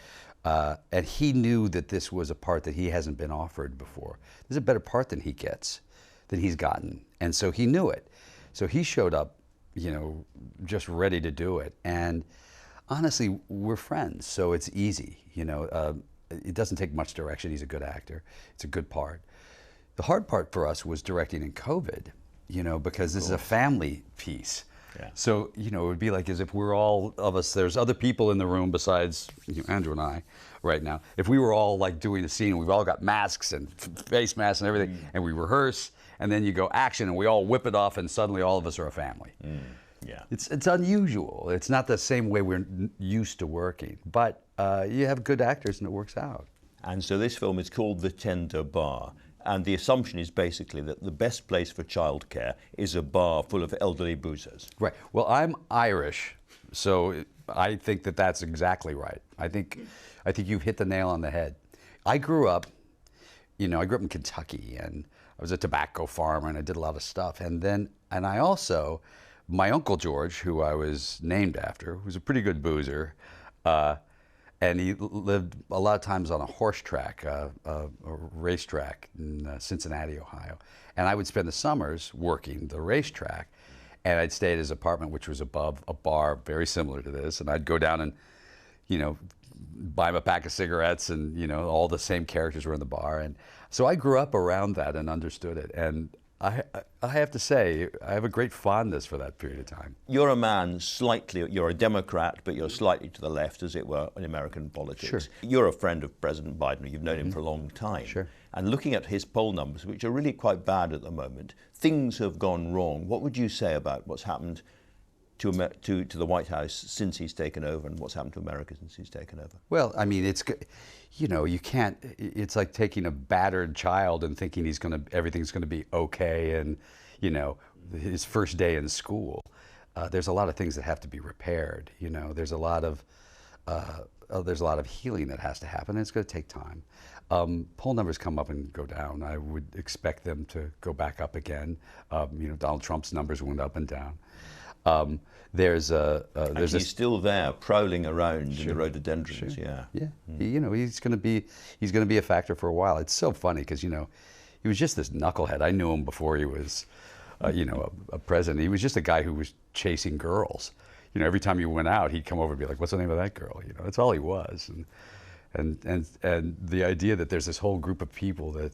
B: he knew that this was a part that he hasn't been offered before. This is a better part than he's gotten, and so he knew it. So he showed up, just ready to do it. And honestly, we're friends, so it's easy. It doesn't take much direction. He's a good actor. It's a good part. The hard part for us was directing in COVID, because this is a family piece. Yeah. So, it would be like as if we're all of us, there's other people in the room besides Andrew and I right now. If we were all like doing a scene, we've all got masks and face masks and everything, and we rehearse, and then you go action, and we all whip it off, and suddenly all of us are a family. Yeah. It's unusual. It's not the same way we're used to working, but you have good actors and it works out.
A: And so this film is called The Tender Bar. And the assumption is basically that the best place for childcare is a bar full of elderly boozers.
B: Right. Well, I'm Irish, so I think that that's exactly right. I think you've hit the nail on the head. I grew up in Kentucky, and I was a tobacco farmer, and I did a lot of stuff. And I also, my Uncle George, who I was named after, was a pretty good boozer, and he lived a lot of times on a horse track, a racetrack in Cincinnati, Ohio. And I would spend the summers working the racetrack, and I'd stay at his apartment, which was above a bar very similar to this. And I'd go down and, buy him a pack of cigarettes, and, all the same characters were in the bar. And so I grew up around that and understood it. And I have to say, I have a great fondness for that period of time.
A: You're a man you're a Democrat, but you're slightly to the left, as it were, in American politics.
B: Sure.
A: You're a friend of President Biden. You've known him for a long time.
B: Sure.
A: And looking at his poll numbers, which are really quite bad at the moment, things have gone wrong. What would you say about what's happened to the White House since he's taken over, and what's happened to America since he's taken over?
B: Well, I mean, you know, you can't. It's like taking a battered child and thinking everything's gonna be okay, and you know, his first day in school. There's a lot of things that have to be repaired. You know, there's a lot of healing that has to happen, and it's going to take time. Poll numbers come up and go down. I would expect them to go back up again. You know, Donald Trump's numbers went up and down. There's
A: he's still there, prowling around in the rhododendrons.
B: Sure.
A: Yeah,
B: yeah. You know, he's going to be a factor for a while. It's so funny because, you know, he was just this knucklehead. I knew him before he was, you know, a president. He was just a guy who was chasing girls. You know, every time you went out, he'd come over and be like, "What's the name of that girl?" You know, that's all he was. And the idea that there's this whole group of people that,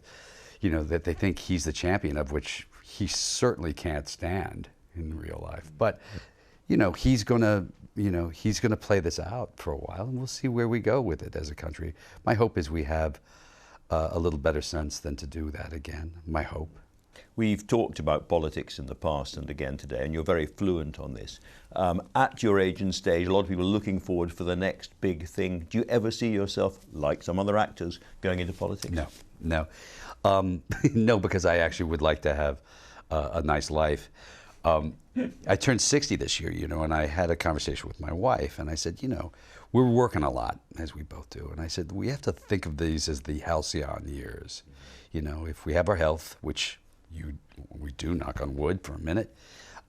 B: you know, that they think he's the champion of, which he certainly can't stand in real life. But, you know, he's gonna play this out for a while, and we'll see where we go with it as a country. My hope is we have a little better sense than to do that again. My hope.
A: We've talked about politics in the past and again today, and you're very fluent on this. At your age and stage, a lot of people are looking forward for the next big thing. Do you ever see yourself, like some other actors, going into politics?
B: No. No, because I actually would like to have a nice life. I turned 60 this year, you know, and I had a conversation with my wife, and I said, you know, we're working a lot, as we both do, and I said, we have to think of these as the halcyon years. You know, if we have our health, which we do, knock on wood for a minute,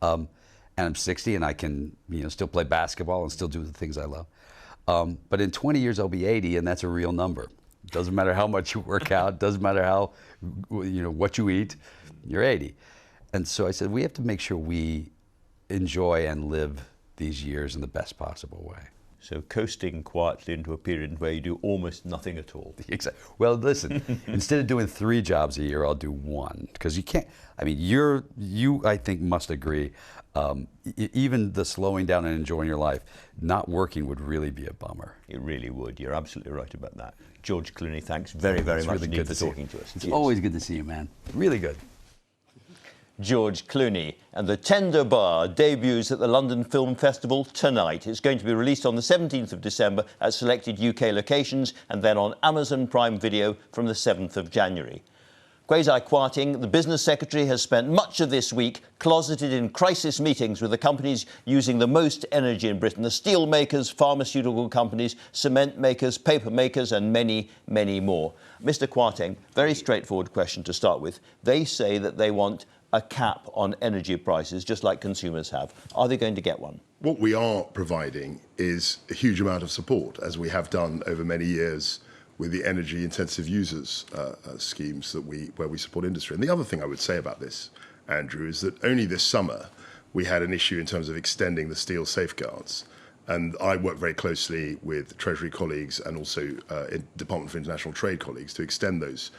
B: and I'm 60 and I can, you know, still play basketball and still do the things I love. But in 20 years I'll be 80, and that's a real number. Doesn't matter how much you work out, doesn't matter how, you know, what you eat, you're 80. And so I said, we have to make sure we enjoy and live these years in the best possible way.
A: So coasting quietly into a period where you do almost nothing at all.
B: Exactly. Well, listen, instead of doing 3 jobs a year, I'll do 1. Because you can't, I mean, you, I think, must agree, even the slowing down and enjoying your life, not working would really be a bummer.
A: It really would. You're absolutely right about that. George Clooney, thanks very, very much
B: really good
A: for talking to us.
B: It's always good to see you, man. Really good.
A: George Clooney, and The Tender Bar debuts at the London Film Festival tonight. It's going to be released on the 17th of December at selected UK locations, and then on Amazon Prime Video from the 7th of January. Kwasi Kwarteng, the business secretary, has spent much of this week closeted in crisis meetings with the companies using the most energy in Britain, the steel makers, pharmaceutical companies, cement makers, paper makers, and many, many more. Mr. Kwarteng, very straightforward question to start with. They say that they want a cap on energy prices, just like consumers have. Are they going to get one?
J: What we are providing is a huge amount of support, as we have done over many years with the energy intensive users schemes where we support industry. And the other thing I would say about this, Andrew, is that only this summer we had an issue in terms of extending the steel safeguards. And I work very closely with Treasury colleagues and also Department for International Trade colleagues to extend those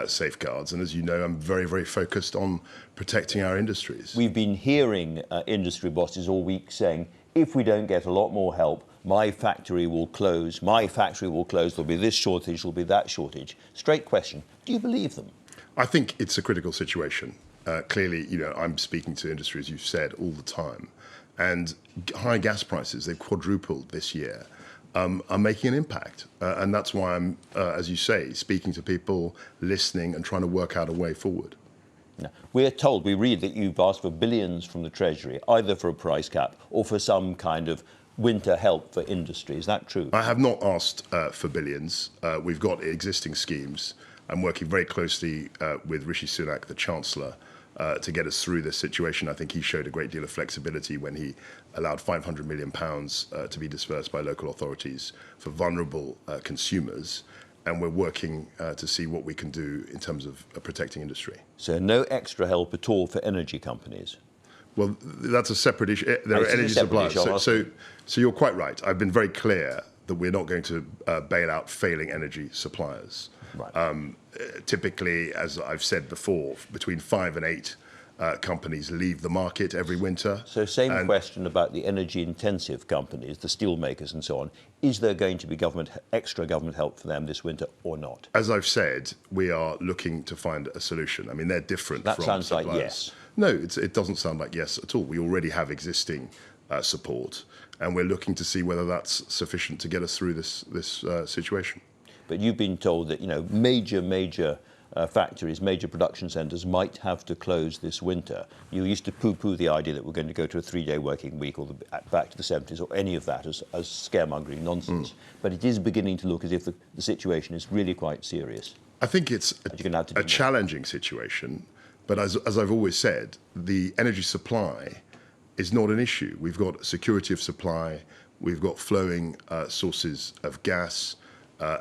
J: safeguards. And as you know, I'm very, very focused on protecting our industries.
A: We've been hearing industry bosses all week saying, if we don't get a lot more help, my factory will close, there'll be this shortage, there'll be that shortage. Straight question, do you believe them?
J: I think it's a critical situation. Clearly, you know, I'm speaking to industry, as you've said, all the time. And high gas prices, they've quadrupled this year, are making an impact. And that's why I'm, as you say, speaking to people, listening and trying to work out a way forward.
A: Now, we read that you've asked for billions from the Treasury, either for a price cap or for some kind of winter help for industry. Is that true?
J: I have not asked for billions. We've got existing schemes. I'm working very closely with Rishi Sunak, the Chancellor, to get us through this situation. I think he showed a great deal of flexibility when he allowed £500 million to be dispersed by local authorities for vulnerable consumers. And we're working to see what we can do in terms of protecting industry.
A: So no extra help at all for energy companies?
J: Well, that's a separate issue. There are energy suppliers. So you're quite right. I've been very clear that we're not going to bail out failing energy suppliers.
A: Right.
J: Typically, as I've said before, between 5 and 8 companies leave the market every winter.
A: So same question about the energy-intensive companies, the steel makers and so on. Is there going to be extra government help for them this winter or not?
J: As I've said, we are looking to find a solution. I mean, they're different from
A: That sounds
J: suppliers.
A: like yes.
J: No, it doesn't sound like yes at all. We already have existing support, and we're looking to see whether that's sufficient to get us through this situation.
A: But you've been told that, you know, major factories, major production centres might have to close this winter. You used to poo-poo the idea that we're going to go to a 3-day working week or back to the 70s or any of that as scaremongering nonsense. But it is beginning to look as if the situation is really quite serious.
J: I think it's a challenging situation, but as I've always said, the energy supply is not an issue. We've got security of supply, we've got flowing sources of gas,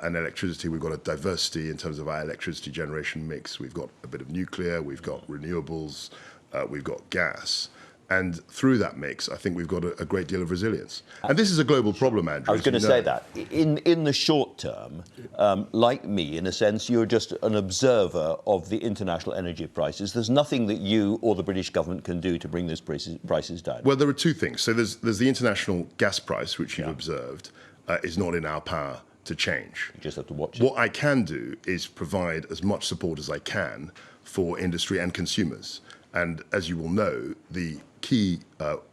J: and electricity. We've got a diversity in terms of our electricity generation mix. We've got a bit of nuclear, we've got renewables, we've got gas. And through that mix, I think we've got a great deal of resilience. And this is a global problem, Andrew.
A: I was going to say that. In the short term, like me, in a sense, you're just an observer of the international energy prices. There's nothing that you or the British government can do to bring those prices down.
J: Well, there are two things. So there's the international gas price, which you've observed, is not in our power to change.
A: You just have to watch it.
J: What I can do is provide as much support as I can for industry and consumers. And as you will know, the key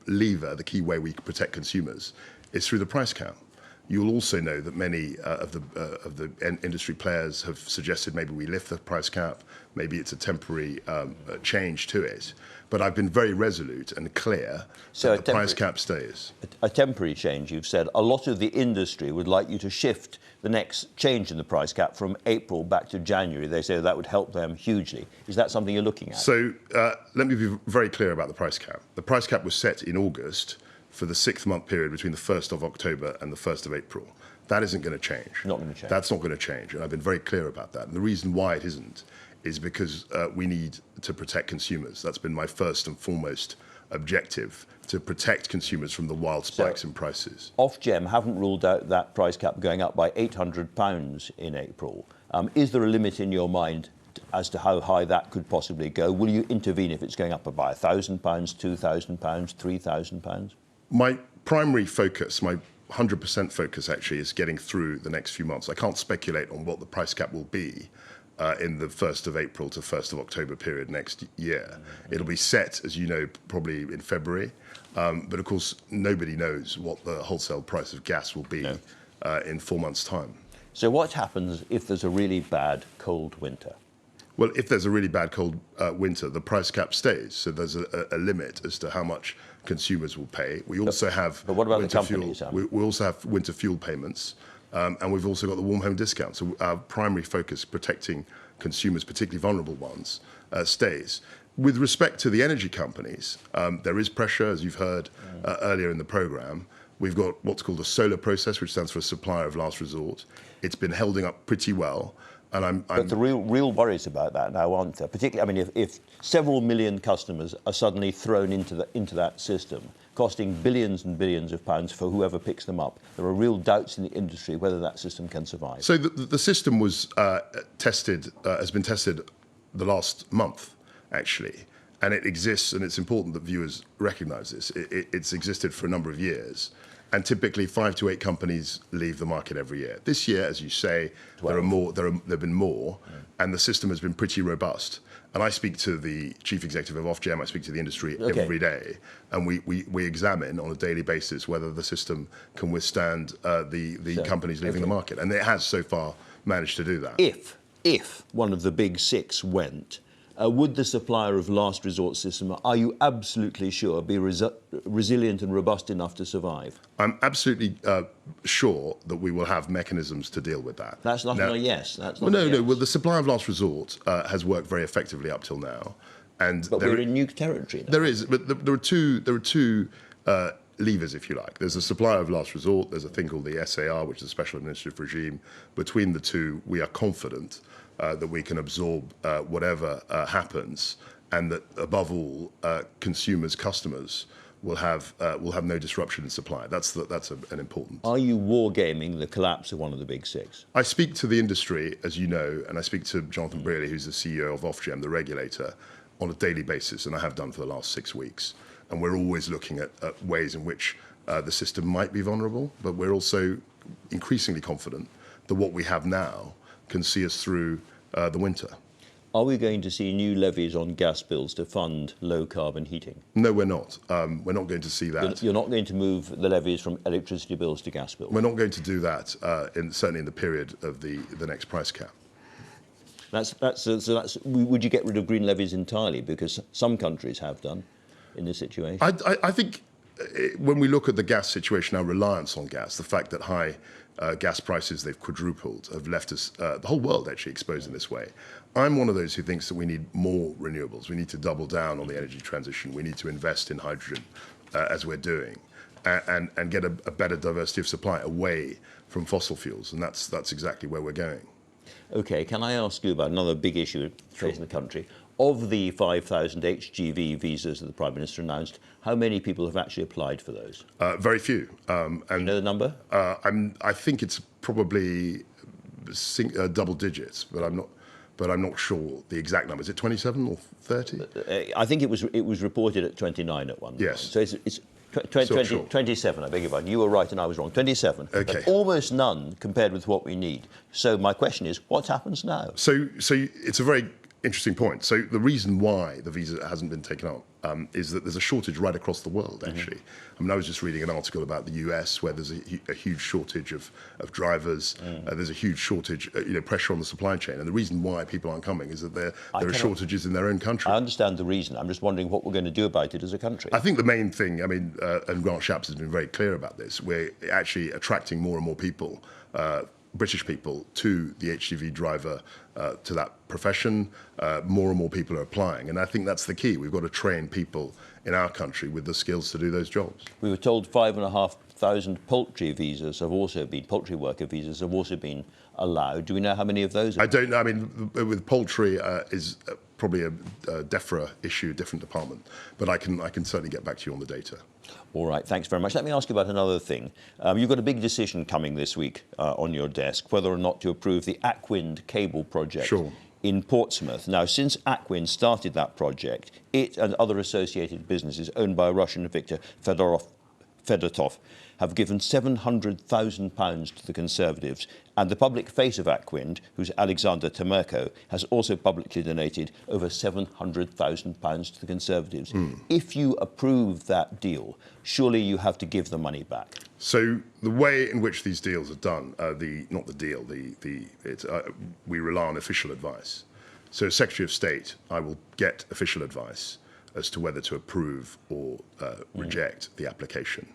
J: lever, the key way we protect consumers is through the price cap. You will also know that many of the industry players have suggested maybe we lift the price cap, maybe it's a temporary change to it. But I've been very resolute and clear that the price cap stays.
A: A temporary change, you've said. A lot of the industry would like you to shift the next change in the price cap from April back to January. They say that would help them hugely. Is that something you're looking at?
J: So let me be very clear about the price cap. The price cap was set in August for the 6-month period between the 1st of October and the 1st of April. That isn't going to change.
A: Not going to change.
J: That's not going to change. And I've been very clear about that. And the reason why it isn't is because we need to protect consumers. That's been my first and foremost objective, to protect consumers from the wild spikes in prices.
A: Ofgem haven't ruled out that price cap going up by £800 in April. Is there a limit in your mind as to how high that could possibly go? Will you intervene if it's going up by £1,000, £2,000, £3,000?
J: My primary focus, my 100% focus actually, is getting through the next few months. I can't speculate on what the price cap will be in the 1st of April to 1st of October period next year. It'll be set, as you know, probably in February. But of course, nobody knows what the wholesale price of gas will be in 4 months' time.
A: So what happens if there's a really bad cold winter?
J: Well, if there's a really bad cold winter, the price cap stays. So there's a limit as to how much consumers will pay. We also have
A: but what about the companies?
J: We also have winter fuel payments. And we've also got the warm home discount. So our primary focus, protecting consumers, particularly vulnerable ones, stays. With respect to the energy companies, there is pressure, as you've heard earlier in the programme. We've got what's called a SOLAR process, which stands for a supplier of last resort. It's been holding up pretty well. And
A: but the real worries about that now, aren't there? Particularly, I mean, if several million customers are suddenly thrown into that system, costing billions and billions of pounds for whoever picks them up, there are real doubts in the industry whether that system can survive.
J: So the system was tested, has been tested the last month, actually, and it exists, and it's important that viewers recognise this. It's existed for a number of years. And typically 5 to 8 companies leave the market every year. This year, as you say, there have been more, and the system has been pretty robust. And I speak to the chief executive of Ofgem, I speak to the industry every day, and we examine on a daily basis whether the system can withstand the companies leaving the market. And it has so far managed to do that.
A: If one of the big 6 went, would the supplier of last resort system, are you absolutely sure, be resilient and robust enough to survive?
J: I'm absolutely sure that we will have mechanisms to deal with that.
A: That's not a yes. That's not
J: no. Well, the supplier of last resort has worked very effectively up till now,
A: but we're in new territory now.
J: There is, but there are two levers, if you like. There's a supplier of last resort. There's a thing called the SAR, which is a special administrative regime. Between the two, we are confident that we can absorb whatever happens, and that above all, customers will have no disruption in supply. That's an important.
A: Are you wargaming the collapse of one of the big 6?
J: I speak to the industry, as you know, and I speak to Jonathan Brearley, who's the CEO of Ofgem, the regulator, on a daily basis, and I have done for the last 6 weeks. And we're always looking at ways in which the system might be vulnerable, but we're also increasingly confident that what we have now can see us through the winter.
A: Are we going to see new levies on gas bills to fund low-carbon heating?
J: No, we're not. We're not going to see that.
A: You're not going to move the levies from electricity bills to gas bills?
J: We're not going to do that, certainly in the period of the next price cap.
A: Would you get rid of green levies entirely? Because some countries have done in this situation.
J: I think when we look at the gas situation, our reliance on gas, the fact that high gas prices, they've quadrupled, have left us, the whole world actually exposed in this way. I'm one of those who thinks that we need more renewables. We need to double down on the energy transition. We need to invest in hydrogen, as we're doing, and get a better diversity of supply away from fossil fuels. And that's exactly where we're going.
A: OK, can I ask you about another big issue facing the country? Of the 5,000 HGV visas that the Prime Minister announced, how many people have actually applied for those?
J: Very few.
A: And you know the number?
J: I think it's probably double digits, but I'm not sure the exact number. Is it 27 or 30?
A: I think it was reported at 29 at one point.
J: Yes.
A: So it's 27, I beg your pardon. You were right and I was wrong. 27.
J: Okay.
A: But almost none compared with what we need. So my question is, what happens now?
J: So it's a very interesting point. So the reason why the visa hasn't been taken up is that there's a shortage right across the world, actually. I mean, I was just reading an article about the US where there's a huge shortage of drivers. There's a huge shortage, pressure on the supply chain. And the reason why people aren't coming is that there are shortages in their own country.
A: I understand the reason. I'm just wondering what we're going to do about it as a country.
J: I think the main thing, and Grant Shapps has been very clear about this, we're actually attracting more and more people, British people, to the HGV driver, to that profession. More and more people are applying. And I think that's the key. We've got to train people in our country with the skills to do those jobs.
A: We were told 5,500 poultry worker visas have also been allowed. Do we know how many of those?
J: I don't know. I mean, with poultry is probably a DEFRA issue, different department. But I can certainly get back to you on the data.
A: All right, thanks very much. Let me ask you about another thing. You've got a big decision coming this week on your desk, whether or not to approve the Aquin cable project in Portsmouth. Now, since Aquin started that project, it and other associated businesses owned by Russian Viktor Fedotov have given £700,000 to the Conservatives, and the public face of Aquin, who's Alexander Temerko, has also publicly donated over £700,000 to the Conservatives. If you approve that deal, surely you have to give the money back.
J: So the way in which these deals are done, we rely on official advice. So as Secretary of State, I will get official advice as to whether to approve or reject the application.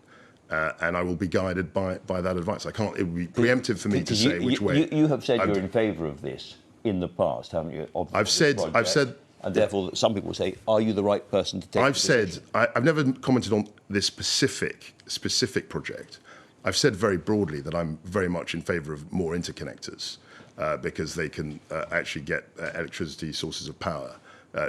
J: And I will be guided by that advice. It would be preemptive for me to say which way.
A: You have said you're in favour of this in the past, haven't you?
J: I've said,
A: and therefore some people say, are you the right person to take?
J: I've never commented on this specific project. I've said very broadly that I'm very much in favour of more interconnectors because they can actually get electricity sources of power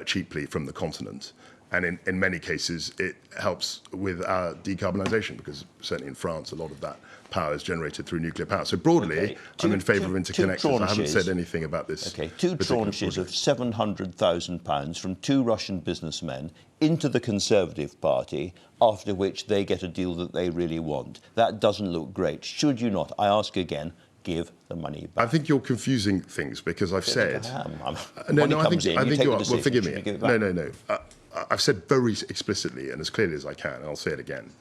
J: cheaply from the continent. And in many cases, it helps with our decarbonisation, because certainly in France, a lot of that power is generated through nuclear power. So broadly, I'm in favour of interconnectors. I haven't said anything about this.
A: Okay, two tranches of £700,000 from two Russian businessmen into the Conservative Party, after which they get a deal that they really want. That doesn't look great. Should you not, I ask again, give the money back?
J: I think you're confusing things, because I've said...
A: I think you are.
J: Well, forgive me. No. I've said very explicitly and as clearly as I can, and I'll say it again,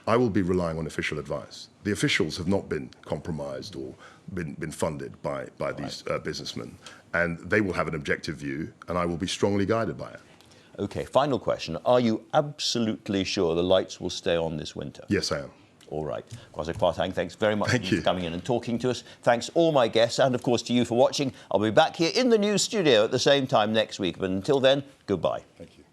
J: I will be relying on official advice. The officials have not been compromised or been funded by these businessmen, and they will have an objective view, and I will be strongly guided by it.
A: OK, final question. Are you absolutely sure the lights will stay on this winter?
J: Yes, I am.
A: All right. Kwasi Kwarteng, thanks very much for coming in and talking to us. Thanks all my guests, and of course to you for watching. I'll be back here in the news studio at the same time next week, but until then, goodbye.
J: Thank you.